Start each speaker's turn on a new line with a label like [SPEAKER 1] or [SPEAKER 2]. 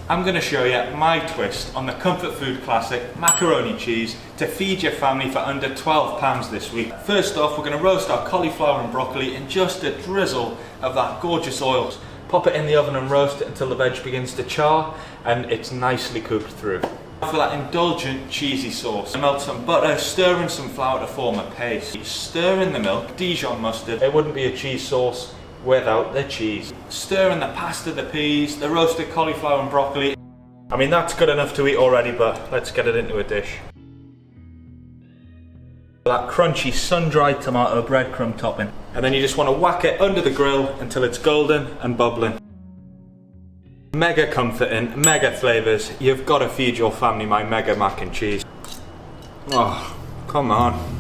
[SPEAKER 1] I'm going to show you my twist on the comfort food classic macaroni cheese to feed your family for under £12 this week. First off, we're going to roast our cauliflower and broccoli in just a drizzle of that gorgeous oil. Pop it in the oven and roast it until the veg begins to char and it's nicely cooked through. For that indulgent cheesy sauce, melt some butter, stir in some flour to form a paste. Stir in the milk, Dijon mustard. It wouldn't be a cheese sauce without the cheese. Stir in the pasta, the peas, the roasted cauliflower and broccoli. I mean, that's good enough to eat already, but let's get it into a dish. That crunchy sun-dried tomato breadcrumb topping. And then you just want to whack it under the grill until it's golden and bubbling. Mega comforting, mega flavours. You've got to feed your family my mega mac and cheese. Oh, come on.